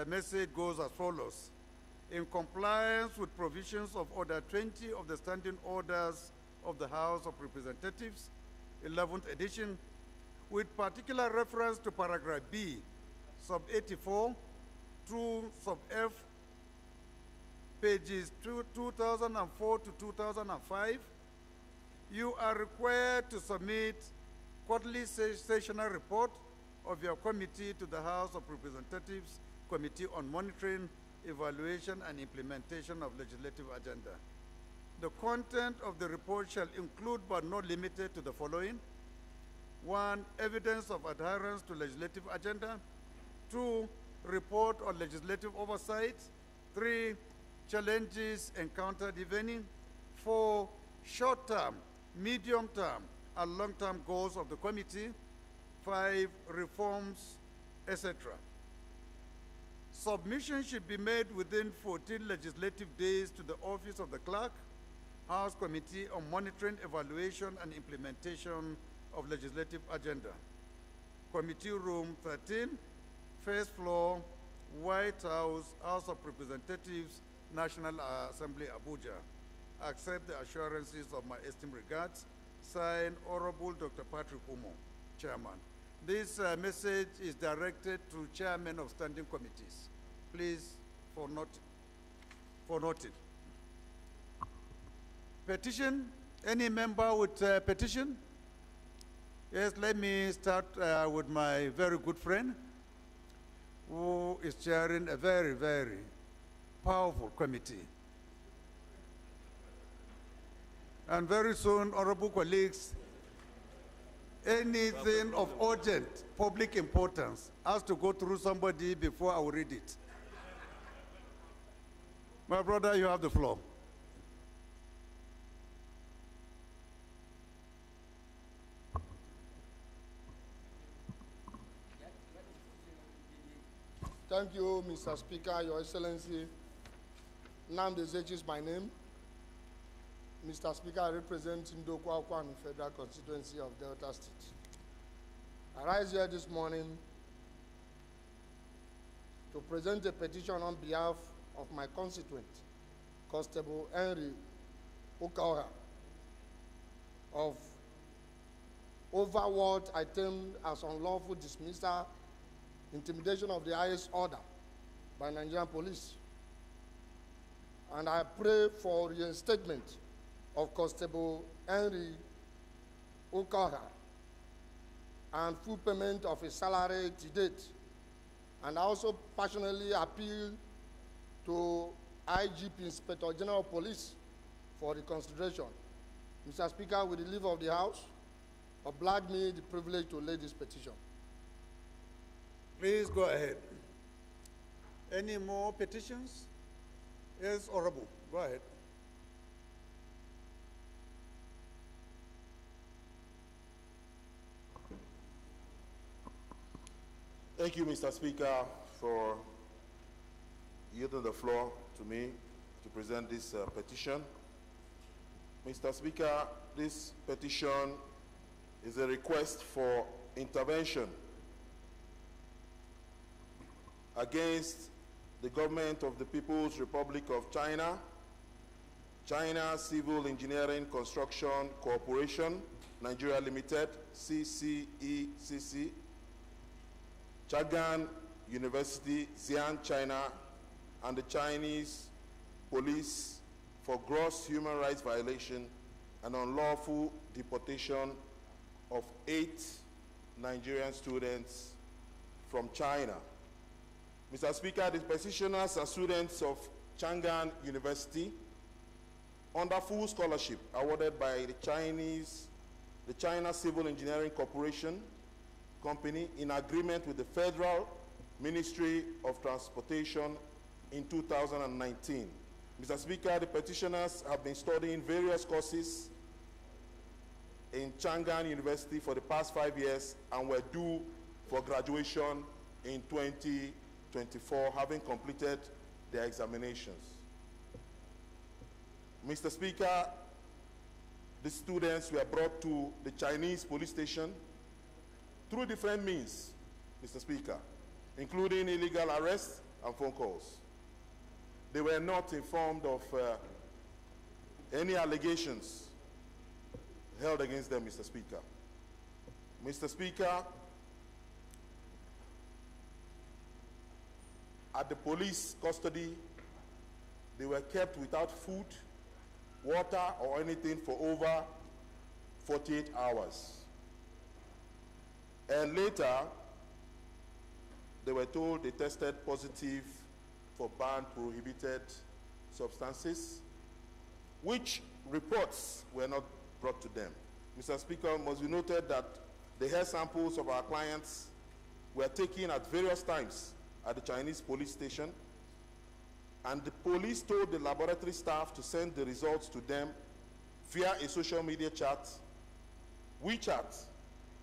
message goes as follows. In compliance with provisions of Order 20 of the Standing Orders of the House of Representatives, 11th edition, with particular reference to paragraph B, sub 84 through sub F, pages 2004 to 2005, you are required to submit quarterly sessional report of your committee to the House of Representatives Committee on Monitoring, Evaluation, and Implementation of Legislative Agenda. The content of the report shall include, but not limited to, the following: 1, evidence of adherence to legislative agenda; 2, report on legislative oversight; 3, challenges encountered if any; 4, short-term, medium-term, and long-term goals of the committee; 5, reforms, etc. Submission should be made within 14 legislative days to the Office of the Clerk, House Committee on Monitoring, Evaluation, and Implementation of Legislative Agenda. Committee Room 13, first floor, White House, House of Representatives, National Assembly, Abuja. Accept the assurances of my esteemed regards. Signed, Honorable Dr. Patrick Umo, Chairman. This message is directed to chairmen of standing committees. Please, for noted. Petition, any member with petition? Yes, let me start with my very good friend, who is chairing a very, very powerful committee. And very soon, honorable colleagues, anything of urgent public importance has to go through somebody before I will read it. My brother, you have the floor. Thank you, Mr. Speaker, Your Excellency. Nnamdi Ezechi is my name. Mr. Speaker, I represent Ndokwa Okwan Federal Constituency of Delta State. I rise here this morning to present a petition on behalf of my constituent, Constable Henry Okaora, of over what I termed as unlawful dismissal, intimidation of the highest order by Nigerian police. And I pray for reinstatement of Constable Henry Okaora and full payment of his salary to date. And I also passionately appeal to IGP, Inspector General of Police, for reconsideration. Mr. Speaker, with the leave of the House, oblige me the privilege to lay this petition. Please go ahead. Any more petitions? Yes, Honorable, go ahead. Thank you, Mr. Speaker, for yielding the floor to me to present this petition. Mr. Speaker, this petition is a request for intervention against the government of the People's Republic of China, China Civil Engineering Construction Corporation, Nigeria Limited, CCECC, Chang'an University, Xi'an, China, and the Chinese police for gross human rights violation and unlawful deportation of 8 Nigerian students from China. Mr. Speaker, the petitioners are students of Chang'an University under full scholarship awarded by the China Civil Engineering Corporation Company in agreement with the Federal Ministry of Transportation in 2019. Mr. Speaker, the petitioners have been studying various courses in Chang'an University for the past 5 years and were due for graduation in 2024, having completed their examinations. Mr. Speaker, the students were brought to the Chinese police station through different means, Mr. Speaker, including illegal arrest and phone calls. They were not informed of any allegations held against them, Mr. Speaker. Mr. Speaker, at the police custody, they were kept without food, water, or anything for over 48 hours. And later, they were told they tested positive for banned prohibited substances, which reports were not brought to them. Mr. Speaker, it must be noted that the hair samples of our clients were taken at various times at the Chinese police station, and the police told the laboratory staff to send the results to them via a social media chat, WeChat,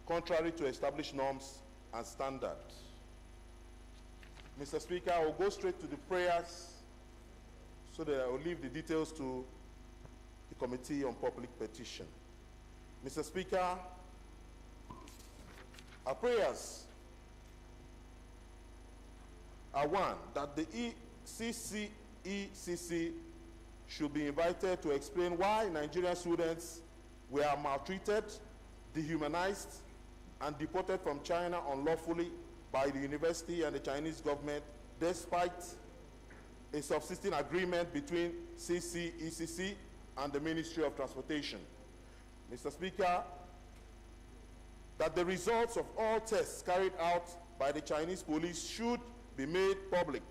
contrary to established norms and standards. Mr. Speaker, I will go straight to the prayers so that I will leave the details to the Committee on Public Petition. Mr. Speaker, our prayers are one, that the ECC should be invited to explain why Nigerian students were maltreated, dehumanized, and deported from China unlawfully by the university and the Chinese government, despite a subsisting agreement between ECC and the Ministry of Transportation. Mr. Speaker, that the results of all tests carried out by the Chinese police should be made public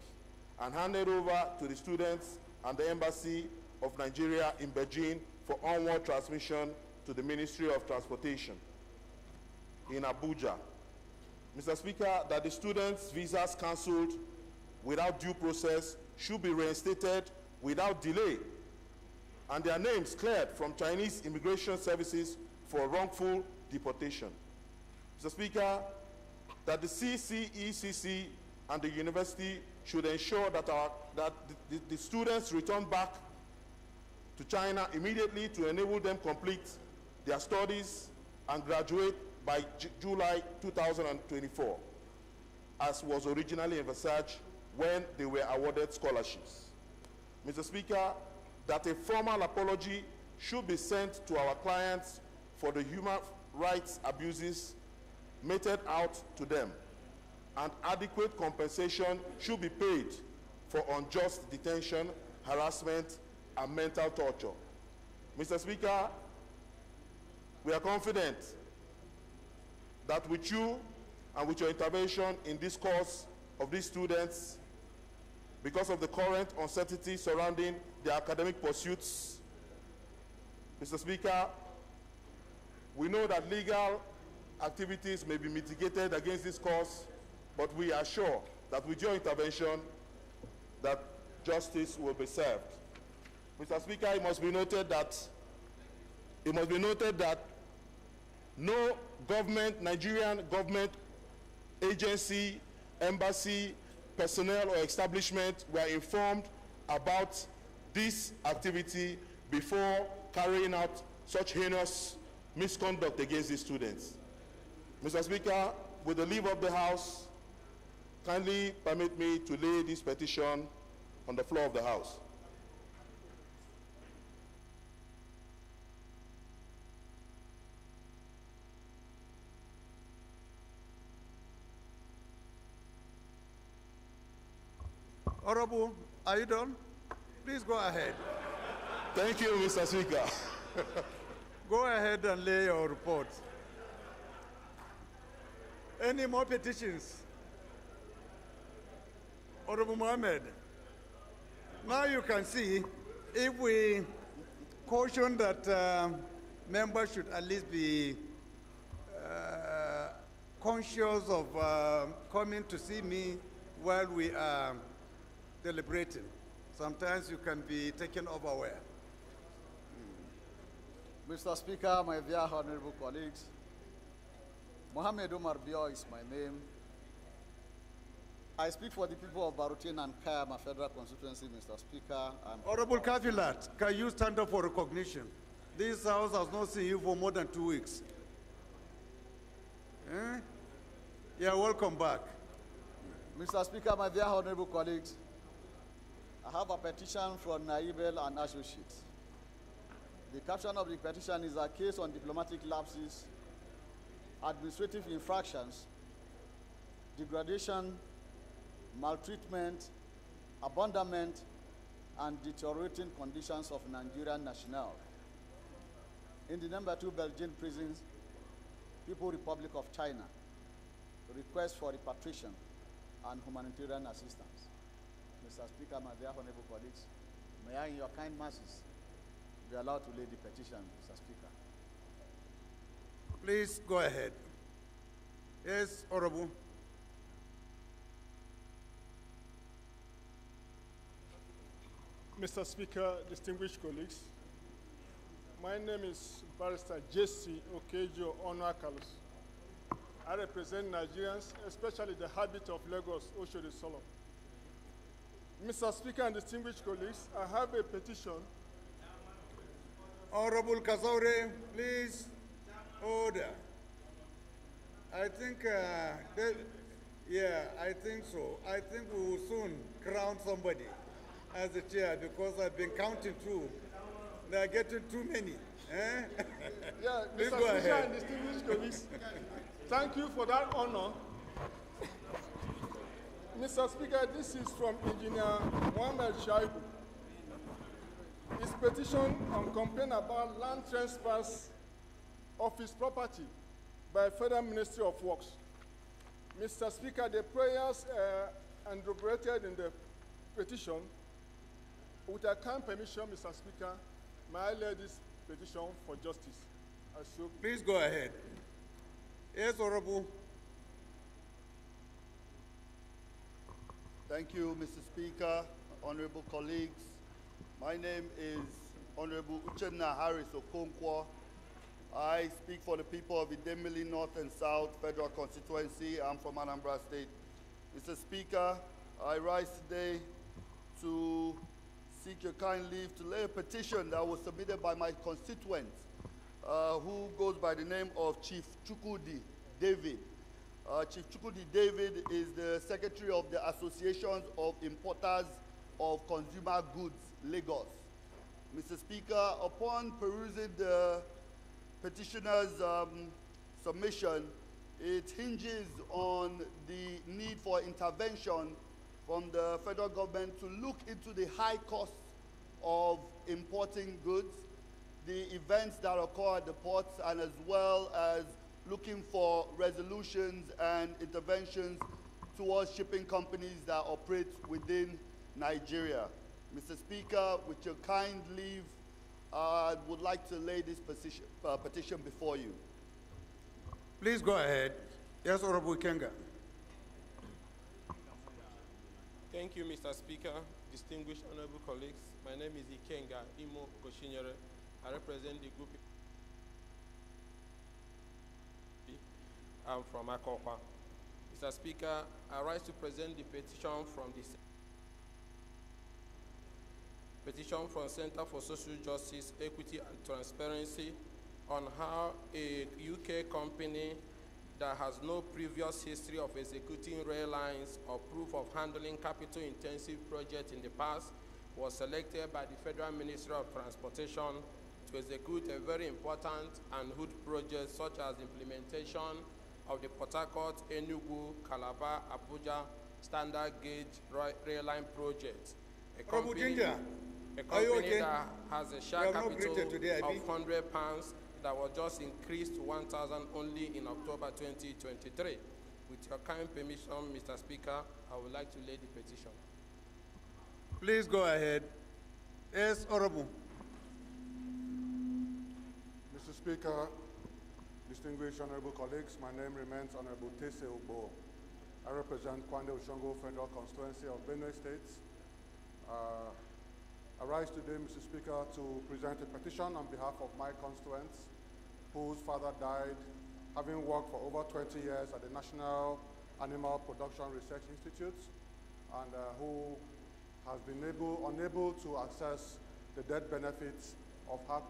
and handed over to the students and the Embassy of Nigeria in Beijing for onward transmission to the Ministry of Transportation in Abuja. Mr. Speaker, that the students' visas cancelled without due process should be reinstated without delay, and their names cleared from Chinese immigration services for wrongful deportation. Mr. Speaker, that the ECC and the university should ensure that, the students return back to China immediately to enable them complete their studies and graduate by July 2024, as was originally envisaged when they were awarded scholarships. Mr. Speaker, that a formal apology should be sent to our clients for the human rights abuses meted out to them, and adequate compensation should be paid for unjust detention, harassment, and mental torture. Mr. Speaker, we are confident that with you and with your intervention in this cause of these students, because of the current uncertainty surrounding their academic pursuits, Mr. Speaker, we know that legal activities may be mitigated against this cause, but we are sure that with your intervention, that justice will be served. Mr. Speaker, it must be noted that no government, Nigerian government agency, embassy, personnel, or establishment were informed about this activity before carrying out such heinous misconduct against these students. Mr. Speaker, with the leave of the House, kindly permit me to lay this petition on the floor of the House. Honorable, are you done? Please go ahead. Thank you, Mr. Speaker. Go ahead and lay your report. Any more petitions? Honorable Mohammed, now you can see if we caution that members should at least be conscious of coming to see me while we are deliberating. Sometimes you can be taken unaware. Mr. Speaker, my dear honorable colleagues, Mohammed Omar Bio is my name. I speak for the people of Barutin and Kayama Federal Constituency, Mr. Speaker. Honorable Kafilat, can you stand up for recognition? This house has not seen you for more than 2 weeks. Yeah, welcome back. Mr. Speaker, my dear honorable colleagues, I have a petition from Naibel and Associates. The caption of the petition is a case on diplomatic lapses, administrative infractions, degradation, maltreatment, abandonment, and deteriorating conditions of Nigerian nationals in the number 2 Belgian prisons, People's Republic of China, request for repatriation and humanitarian assistance. Mr. Speaker, my dear honorable colleagues, may I, in your kind mercies, be allowed to lay the petition, Mr. Speaker. Please go ahead. Yes, Honorable. Mr. Speaker, distinguished colleagues, my name is Barrister Jesse Okejo Onwakalos. I represent Nigerians, especially the habit of Lagos, Oshodi Solo. Mr. Speaker and distinguished colleagues, I have a petition. Honorable Kazaure, please. Order. I think, I think so. I think we will soon crown somebody as the chair because I've been counting through. They are getting too many. Eh? Yeah, Please Mr. go Speaker ahead. and distinguished colleagues, thank you for that honor. Mr. Speaker, this is from Engineer Mohamed Shaibu. His petition on complaint about land trespass of his property by Federal Ministry of Works. Mr. Speaker, the prayers enumerated in the petition, with your kind permission, Mr. Speaker, may I lay this petition for justice? Please go ahead. Yes, Honorable. Thank you, Mr. Speaker, honorable colleagues. My name is Honorable Uchenna Harris Okonkwo. I speak for the people of Idemili North and South Federal Constituency. I'm from Anambra State. Mr. Speaker, I rise today to seek your kind leave to lay a petition that was submitted by my constituent, who goes by the name of Chief Chukwudi David. Chief Chukwudi David is the Secretary of the Associations of Importers of Consumer Goods, Lagos. Mr. Speaker, upon perusing the petitioner's submission, it hinges on the need for intervention from the federal government to look into the high costs of importing goods, the events that occur at the ports, and as well as looking for resolutions and interventions towards shipping companies that operate within Nigeria. Mr. Speaker, with your kind leave, I would like to lay this petition before you. Please go ahead. Yes, Honorable Kenga. Thank you, Mr. Speaker, distinguished honorable colleagues. My name is Ikenga Imo Goshinyere. I represent the group. I'm from Akokwa. Mr. Speaker, I rise to present the petition from Center for Social Justice, Equity and Transparency on how a UK company that has no previous history of executing rail lines or proof of handling capital-intensive projects in the past was selected by the Federal Ministry of Transportation to execute a very important and good project such as implementation of the Port Harcourt, Enugu, Calabar, Abuja standard gauge rail line project. A company that has a share capital of £100 that was just increased to 1,000 only in October 2023. With your kind permission, Mr. Speaker, I would like to lay the petition. Please go ahead. Yes, Honorable. Mr. Speaker, distinguished honorable colleagues, my name remains Honorable Tese Ogbo. I represent Kwande Oshongo Federal Constituency of Benue State. I rise today, Mr. Speaker, to present a petition on behalf of my constituents whose father died having worked for over 20 years at the National Animal Production Research Institute and who has been unable to access the death benefits of her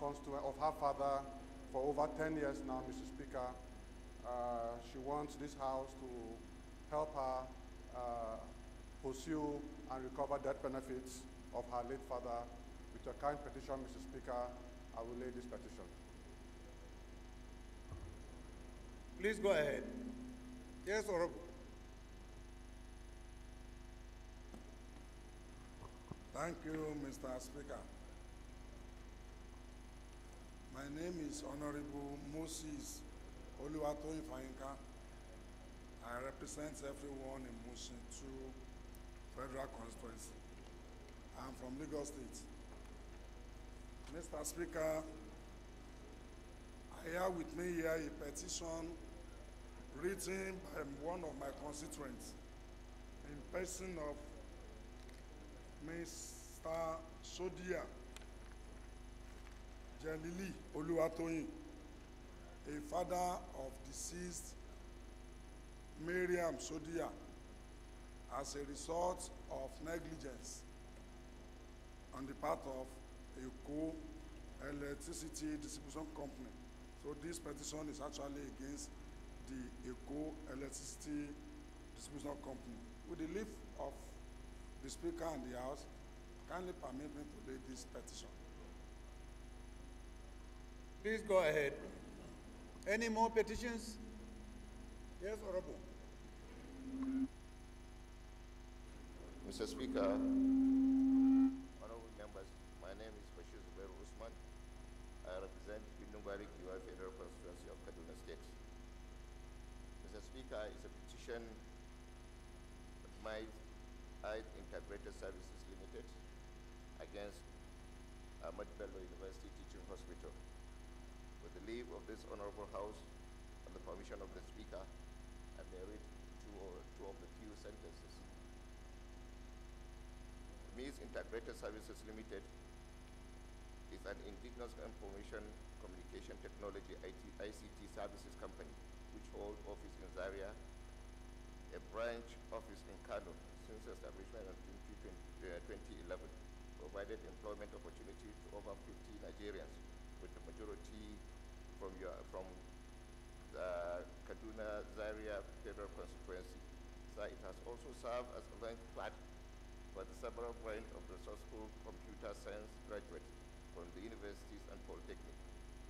father for over 10 years now, Mr. Speaker. She wants this house to help her pursue and recover death benefits of her late father. With your kind petition, Mr. Speaker, I will lay this petition. Please go ahead. Yes, Honorable. Thank you, Mr. Speaker. My name is Honorable Moses Oluwatoyin Fayinka. I represent everyone in Mushin 2 Federal Constituency. I'm from Lagos State. Mr. Speaker, I have with me here a petition written by one of my constituents in person of Mr. Sodia Jelili Oluwatoyin, a father of deceased Miriam Sodia, as a result of negligence on the part of a co-electricity distribution company. So this petition is actually against the Eco Electricity Distribution Company. With the leave of the Speaker and the House, kindly permit me to lay this petition. Please go ahead. Any more petitions? Yes, Honorable. Mr. Speaker, honorable members, my name is Bashir Zubair Usman. I represent Bindungwari Kiwa Federal Constituency of Kaduna State. Mr. Speaker, it's a petition of my Integrated Services Limited against Ahmad Bello University Teaching Hospital. With the leave of this honorable house and the permission of the Speaker, I may read two of the few sentences. MIS Integrated Services Limited is an indigenous information communication technology ICT services company which holds office in Zaria, a branch office in Kano since establishment in 2011, provided employment opportunity to over 50 Nigerians, with the majority from the Kaduna Zaria Federal Constituency. So it has also served as a launchpad for the several branch of resourceful computer science graduates from the universities and polytechnic.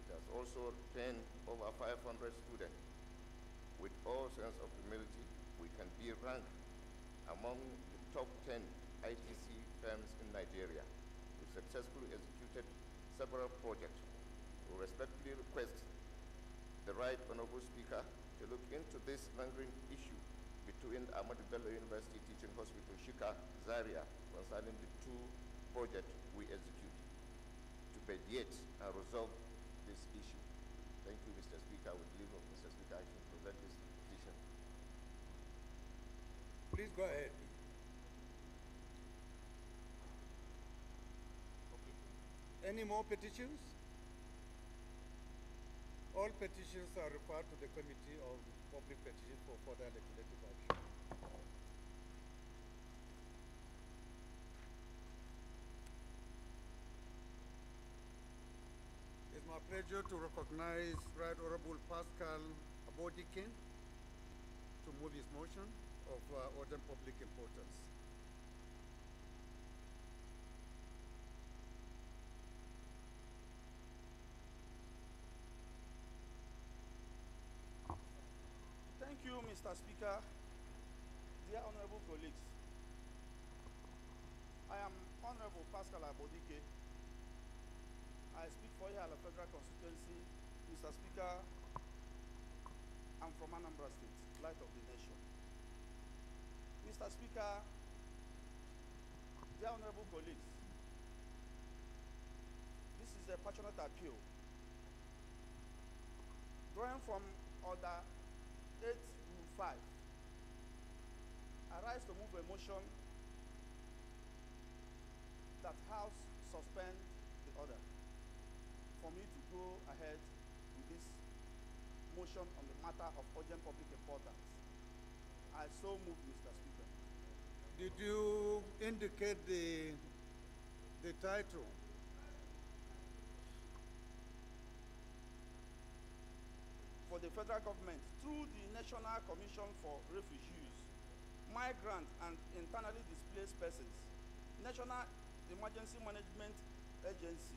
It has also trained over 500 students. With all sense of humility, we can be ranked among the top 10 ITC firms in Nigeria. We successfully executed several projects. We respectfully request the Right Honorable Speaker to look into this lingering issue between Ahmadu Bello University Teaching Hospital, Shika, Zaria, concerning the two projects we execute, to mediate and resolve this issue. Thank you, Mr. Speaker. With leave of Mr. Speaker, I should present this petition. Please go ahead. Okay. Any more petitions? All petitions are referred to the Committee on Public Petitions for further legislative action. It's my pleasure to recognize Right Honorable Pascal Abodikin to move his motion of urgent public importance. Thank you, Mr. Speaker. Dear honorable colleagues, I am Honorable Pascal Abodike. I speak for Ihala Federal Constituency. Mr. Speaker, I'm from Anambra State, Light of the Nation. Mr. Speaker, dear honorable colleagues, this is a passionate appeal drawing from Order 8 Rule 5. I rise to move a motion that House suspend the order for me to go ahead with this motion on the matter of urgent public importance. I so move, Mr. Speaker. Did you indicate the title? For the federal government through the National Commission for Refugees, migrant and internally displaced persons, National Emergency Management Agency,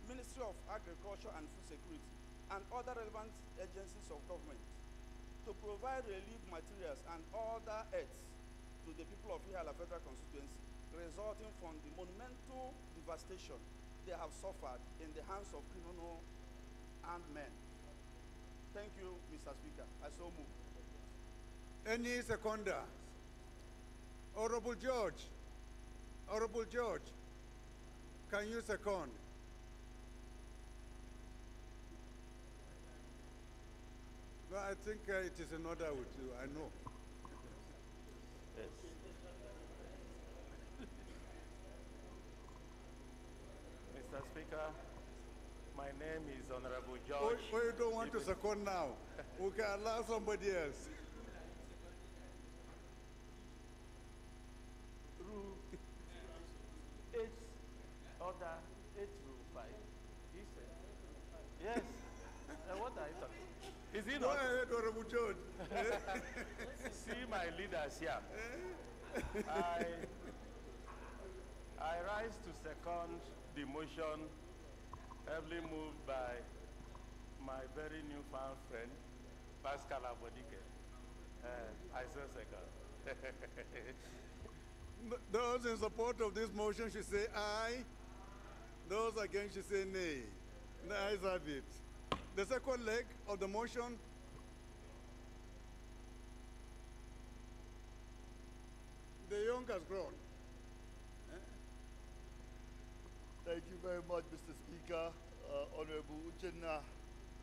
Ministry of Agriculture and Food Security, and other relevant agencies of government to provide relief materials and other aids to the people of Ihiala Federal Constituency resulting from the monumental devastation they have suffered in the hands of criminal armed men. Thank you, Mr. Speaker. I so move. Any seconder? Honorable George. Honorable George, can you second? No, I think it is in order with you, I know. Yes. Mr. Speaker, my name is Honorable George. Oh, you don't want to second now. We can allow somebody else. Rule 8, order 8 rule 5. He said, yes. What are you talking? Is it Go not? ahead, Honorable George. See my leaders here. I rise to second the motion heavily moved by my very newfound friend, Pascal Abodike. I so second. Those in support of this motion should say aye. Those against should say nay. The ayes have it. The second leg of the motion. The young has grown. Thank you very much, Mr. Speaker. Honorable Uchenna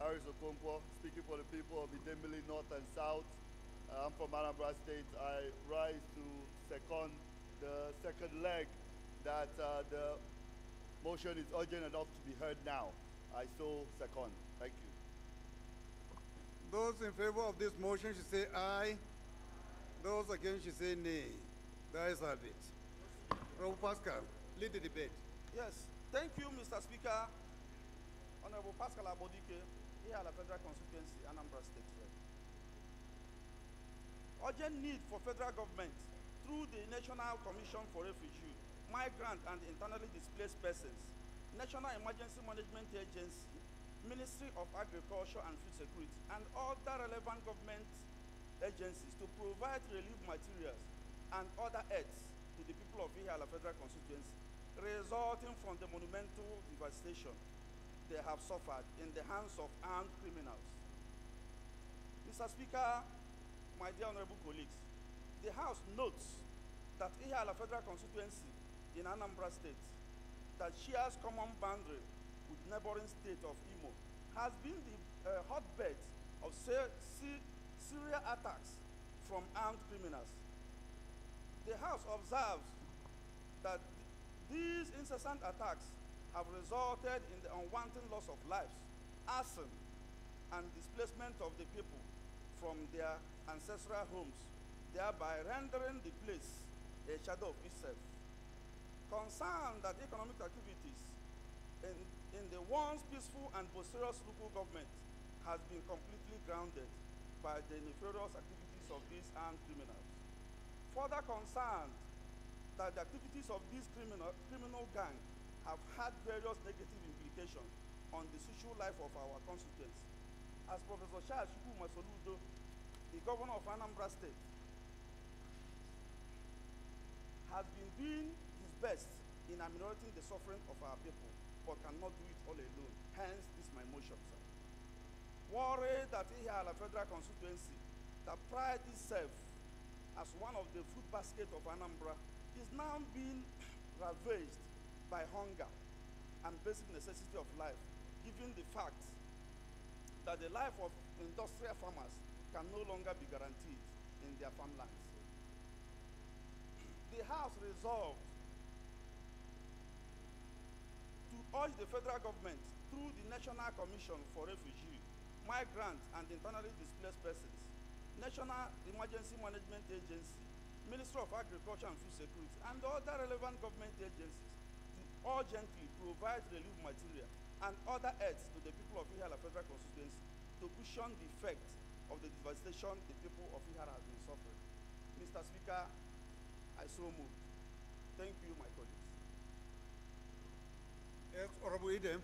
Harris Okonkwo, speaking for the people of Idemili North and South. I'm from Anambra State. I rise to second the second leg that the motion is urgent enough to be heard now. I so second. Thank you. Those in favor of this motion should say aye. Those against should say nay. The ayes have it. Honorable Pascal, lead the debate. Yes, thank you, Mr. Speaker. Honorable Pascal Abodike, Ihiala Federal Constituency, Anambra State. Urgent need for federal government through the National Commission for Refugee, Migrant and Internally Displaced Persons, National Emergency Management Agency, Ministry of Agriculture and Food Security, and other relevant government agencies to provide relief materials and other aids to the people of Ihiala Federal Constituency resulting from the monumental devastation they have suffered in the hands of armed criminals. Mr. Speaker, my dear honorable colleagues, the House notes that Ihiala Federal Constituency in Anambra State that shares common boundary with neighboring state of Imo has been the hotbed of serial attacks from armed criminals. The House observes that these incessant attacks have resulted in the unwanted loss of lives, arson, and displacement of the people from their ancestral homes, thereby rendering the place a shadow of itself. Concerned that economic activities in the once peaceful and prosperous local government has been completely grounded by the nefarious activities of these armed criminals. Further concerned that the activities of this criminal gang have had various negative implications on the social life of our constituents. As Professor Charles Chukwuma Soludo, the governor of Anambra State, has been doing his best in ameliorating the suffering of our people, but cannot do it all alone. Hence, this my motion, sir. Worried that Ihiala Federal Constituency, that pride itself as one of the food basket of Anambra, is now being ravaged by hunger and basic necessity of life, given the fact that the life of industrial farmers can no longer be guaranteed in their farmlands. The House resolved to urge the federal government through the National Commission for Refugee, Migrant and Internally Displaced Persons, National Emergency Management Agency, Ministry of Agriculture and Food Security, and other relevant government agencies to urgently provide relief material and other aids to the people of Ihiala Federal Constituency to cushion the effect of the devastation the people of Ihiala have been suffering. Mr. Speaker, I so moved. Thank you, my colleagues. Yes, Honorable Idem.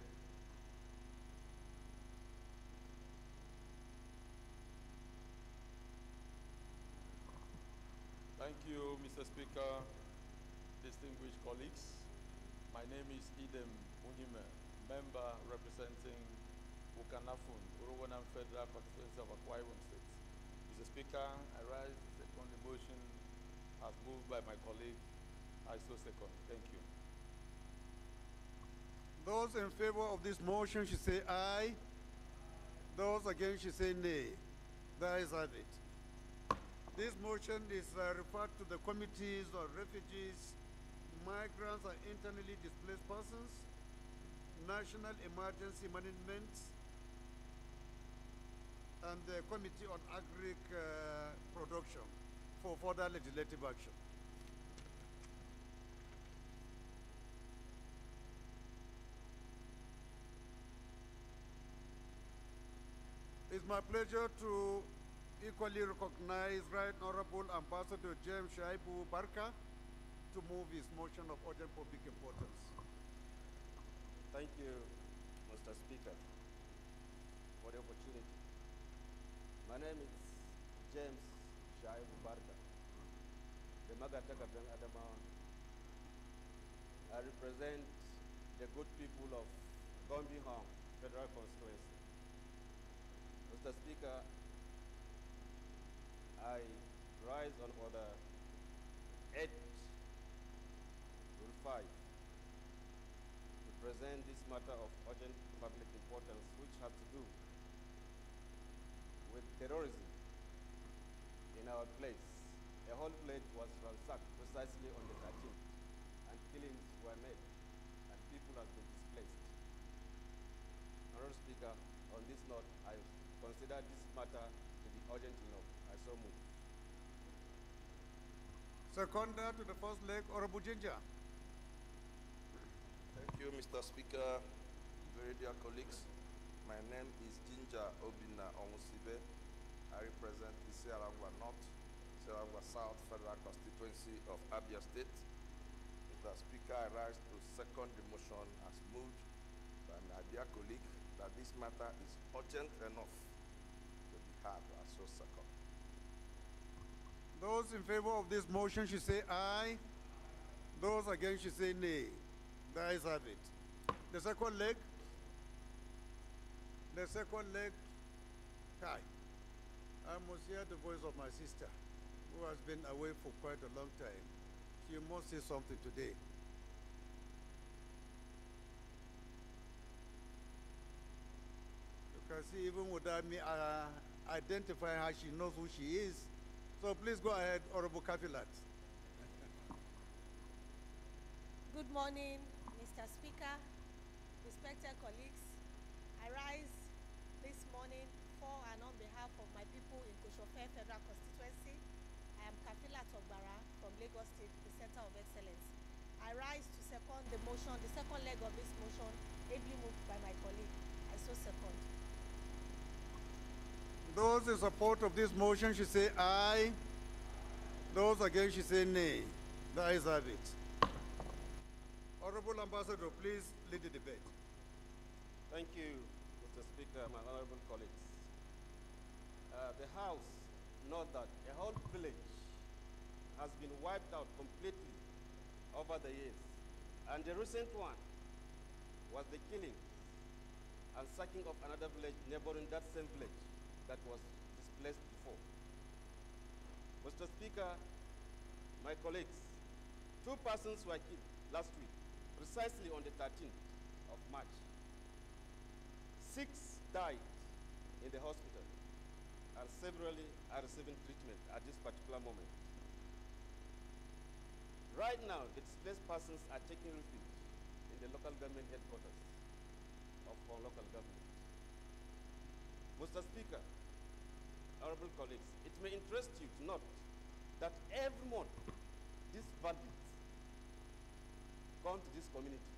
Thank you, Mr. Speaker, distinguished colleagues. My name is Idem Unyime, member representing Ukanafun, Urowanam Federal Constituency of Akwa Ibom State. Mr. Speaker, I rise to second the motion as moved by my colleague. I so second. Thank you. Those in favor of this motion should say aye. Those against should say nay. The ayes have it. This motion is referred to the committees on refugees, migrants and internally displaced persons, national emergency management, and the committee on agric production for further legislative action. It's my pleasure to equally recognize Right Honorable Ambassador James Shaibu Barka to move his motion of urgent public importance. Thank you, Mr. Speaker, for the opportunity. My name is James Shaibu Barka, the Magataka Ben Adamawa. I represent the good people of Gombe Home Federal Constituency. Mr. Speaker, I rise on order 8, Rule 5, to present this matter of urgent public importance which has to do with terrorism in our place. A whole village was ransacked precisely on the 13th, and killings were made, and people have been displaced. Honorable Speaker, on this note, I consider this matter to be urgent enough. I so move. Seconder to the first leg, Honorable Ginger. Thank you, Mr. Speaker. Very dear colleagues, my name is Ginger Obina Onwusibe. I represent the Sierra-Leone North, Sierra-Leone South Federal Constituency of Abia State. Mr. Speaker, I rise to second the motion as moved by my dear colleague that this matter is urgent enough to be heard. I so second. Those in favor of this motion should say aye. Those against should say nay. The ayes have it. The second leg. The second leg. Kai. I must hear the voice of my sister, who has been away for quite a long time. She must say something today. You can see, even without me identifying her, she knows who she is. So please go ahead, Honorable Kafilat. Good morning, Mr. Speaker, respected colleagues. I rise this morning for and on behalf of my people in Koshofe Federal Constituency. I am Kafilat Ogbara from Lagos State, the Center of Excellence. I rise to second the motion, the second leg of this motion, ably moved by my colleague. I so second. Those in support of this motion should say aye. Those against should say nay. The ayes have it. Honorable Ambassador, please lead the debate. Thank you, Mr. Speaker, my honorable colleagues. The House note that a whole village has been wiped out completely over the years. And the recent one was the killing and sacking of another village neighboring that same village that was displaced before. Mr. Speaker, my colleagues, 2 persons were killed last week, precisely on the 13th of March. 6 died in the hospital, and severally are receiving treatment at this particular moment. Right now, the displaced persons are taking refuge in the local government headquarters of our local government. Mr. Speaker, honorable colleagues, it may interest you to note that every month, these bandits come to this community